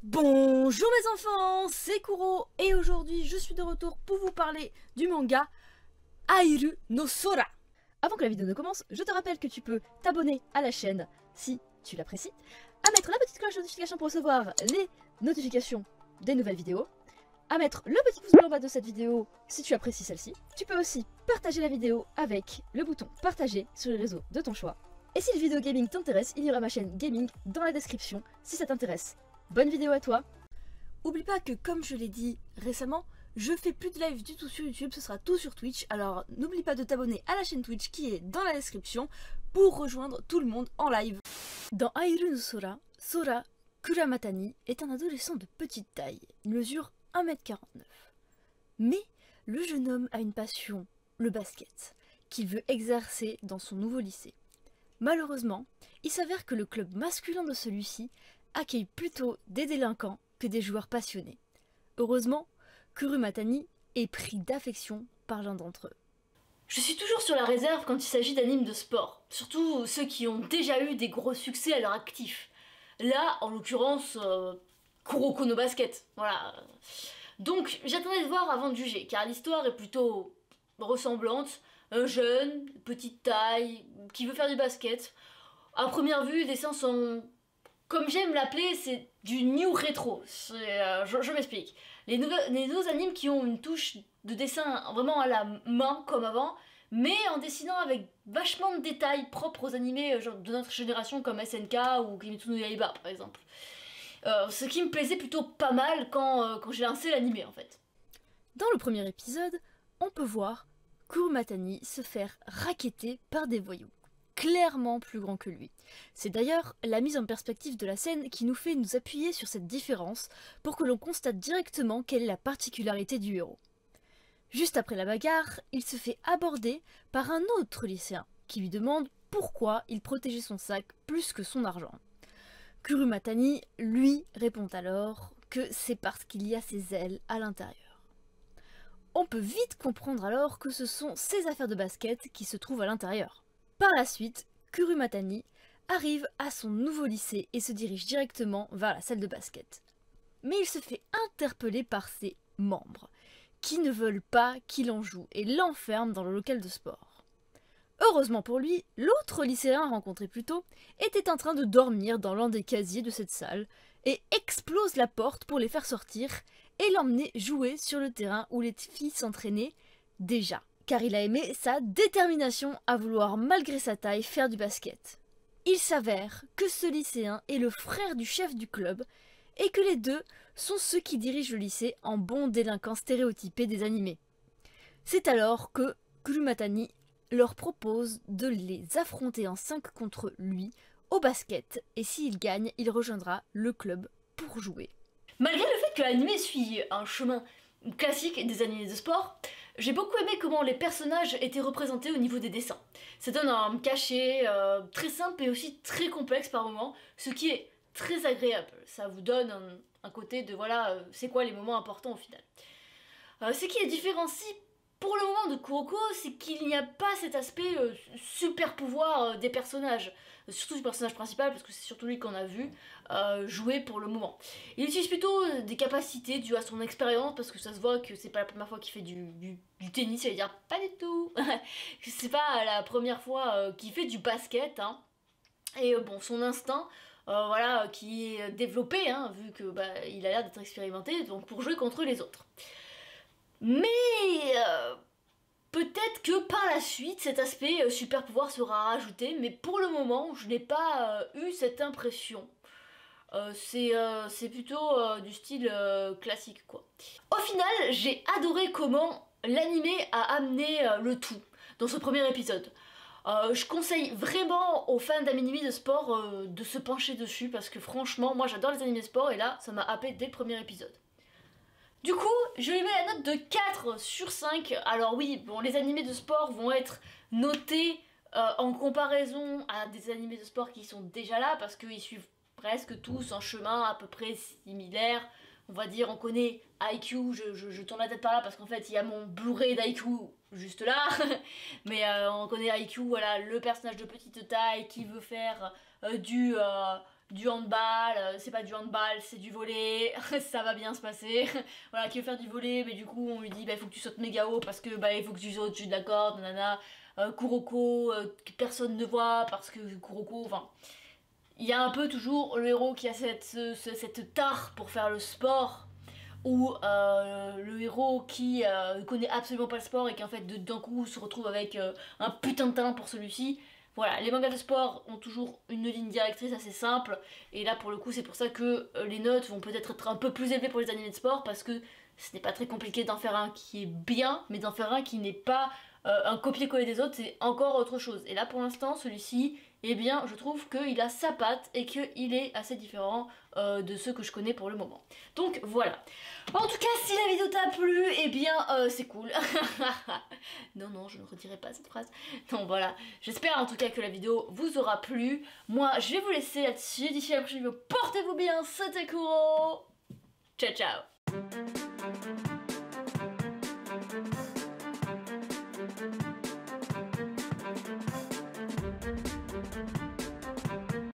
Bonjour mes enfants, c'est Kuro et aujourd'hui je suis de retour pour vous parler du manga Airu no Sora. Avant que la vidéo ne commence, je te rappelle que tu peux t'abonner à la chaîne si tu l'apprécies, à mettre la petite cloche de notification pour recevoir les notifications des nouvelles vidéos, à mettre le petit pouce bleu en bas de cette vidéo si tu apprécies celle-ci. Tu peux aussi partager la vidéo avec le bouton partager sur les réseaux de ton choix. Et si le vidéo gaming t'intéresse, il y aura ma chaîne gaming dans la description si ça t'intéresse. Bonne vidéo à toi. Oublie pas que comme je l'ai dit récemment, je fais plus de live du tout sur YouTube, ce sera tout sur Twitch. Alors n'oublie pas de t'abonner à la chaîne Twitch qui est dans la description pour rejoindre tout le monde en live. Dans Airu no Sora, Sora Kuramatani est un adolescent de petite taille. Il mesure 1m49. Mais le jeune homme a une passion, le basket, qu'il veut exercer dans son nouveau lycée. Malheureusement, il s'avère que le club masculin de celui-ci accueille plutôt des délinquants que des joueurs passionnés. Heureusement, Kuramatani est pris d'affection par l'un d'entre eux. Je suis toujours sur la réserve quand il s'agit d'animes de sport, surtout ceux qui ont déjà eu des gros succès à leur actif. Là, en l'occurrence, Kuroko no Basket, voilà. Donc, j'attendais de voir avant de juger, car l'histoire est plutôt ressemblante. Un jeune, petite taille, qui veut faire du basket. À première vue, les dessins sont... Comme j'aime l'appeler, c'est du new rétro. Je m'explique. Les nouveaux animes qui ont une touche de dessin vraiment à la main, comme avant, mais en dessinant avec vachement de détails propres aux animés de notre génération, comme SNK ou Kimetsu no Yaiba, par exemple. Ce qui me plaisait plutôt pas mal quand j'ai lancé l'animé, en fait. Dans le premier épisode, on peut voir Kuramatani se faire racketter par des voyous, clairement plus grands que lui. C'est d'ailleurs la mise en perspective de la scène qui nous fait nous appuyer sur cette différence pour que l'on constate directement quelle est la particularité du héros. Juste après la bagarre, il se fait aborder par un autre lycéen qui lui demande pourquoi il protégeait son sac plus que son argent. Kuramatani, lui, répond alors que c'est parce qu'il y a ses ailes à l'intérieur. On peut vite comprendre alors que ce sont ses affaires de basket qui se trouvent à l'intérieur. Par la suite, Kuramatani arrive à son nouveau lycée et se dirige directement vers la salle de basket. Mais il se fait interpeller par ses membres, qui ne veulent pas qu'il en joue et l'enferment dans le local de sport. Heureusement pour lui, l'autre lycéen rencontré plus tôt était en train de dormir dans l'un des casiers de cette salle et explose la porte pour les faire sortir et l'emmener jouer sur le terrain où les filles s'entraînaient déjà, car il a aimé sa détermination à vouloir malgré sa taille faire du basket. Il s'avère que ce lycéen est le frère du chef du club et que les deux sont ceux qui dirigent le lycée en bons délinquants stéréotypés des animés. C'est alors que Kuramatani leur propose de les affronter en 5 contre lui au basket et s'il gagne, il rejoindra le club pour jouer. Malgré le fait que l'anime suit un chemin classique des animés de sport, j'ai beaucoup aimé comment les personnages étaient représentés au niveau des dessins. Ça donne un cachet très simple et aussi très complexe par moments, ce qui est très agréable. Ça vous donne un côté de voilà, c'est quoi les moments importants au final. Ce qui les différencie pour le moment de Kuroko, c'est qu'il n'y a pas cet aspect super pouvoir des personnages. Surtout du personnage principal, parce que c'est surtout lui qu'on a vu jouer pour le moment. Il utilise plutôt des capacités dues à son expérience, parce que ça se voit que c'est pas la première fois qu'il fait du tennis, ça veut dire pas du tout. C'est pas la première fois qu'il fait du basket, hein. Et bon, son instinct, voilà, qui est développé, hein, vu que il a l'air d'être expérimenté, donc pour jouer contre les autres. Mais peut-être que par la suite, cet aspect super pouvoir sera rajouté, mais pour le moment, je n'ai pas eu cette impression. C'est plutôt du style classique, quoi. Au final, j'ai adoré comment l'animé a amené le tout dans ce premier épisode. Je conseille vraiment aux fans d'animés de sport de se pencher dessus, parce que franchement, moi j'adore les animés de sport, et là, ça m'a happé dès le premier épisode. Du coup, je lui mets la note de 4 sur 5. Alors oui, bon, les animés de sport vont être notés en comparaison à des animés de sport qui sont déjà là, parce qu'ils suivent presque tous un chemin à peu près similaire. On va dire, on connaît IQ, je tourne la tête par là parce qu'en fait il y a mon Blu-ray d'IQ juste là. Mais on connaît IQ, voilà, le personnage de petite taille qui veut faire du handball, c'est pas du handball, c'est du volley, ça va bien se passer. Voilà, qui veut faire du volley, mais du coup on lui dit bah il faut que tu sautes méga haut parce que bah il faut que tu sautes au-dessus de la corde, nanana. Kuroko, que personne ne voit parce que Kuroko, enfin... Il y a un peu toujours le héros qui a cette tare pour faire le sport, ou le héros qui connaît absolument pas le sport et qui en fait d'un coup se retrouve avec un putain de talent pour celui-ci. Voilà, les mangas de sport ont toujours une ligne directrice assez simple, et là pour le coup c'est pour ça que les notes vont peut-être être un peu plus élevées pour les animés de sport, parce que ce n'est pas très compliqué d'en faire un qui est bien, mais d'en faire un qui n'est pas un copier-coller des autres, c'est encore autre chose. Et là pour l'instant celui-ci, eh bien je trouve qu'il a sa patte et qu'il est assez différent de ceux que je connais pour le moment. Donc voilà. En tout cas, si la vidéo t'a plu, eh bien c'est cool. Non, non, je ne redirai pas cette phrase. Donc voilà, j'espère en tout cas que la vidéo vous aura plu. Moi, je vais vous laisser là-dessus. D'ici la prochaine vidéo, portez-vous bien, c'était Kuro. Ciao, ciao.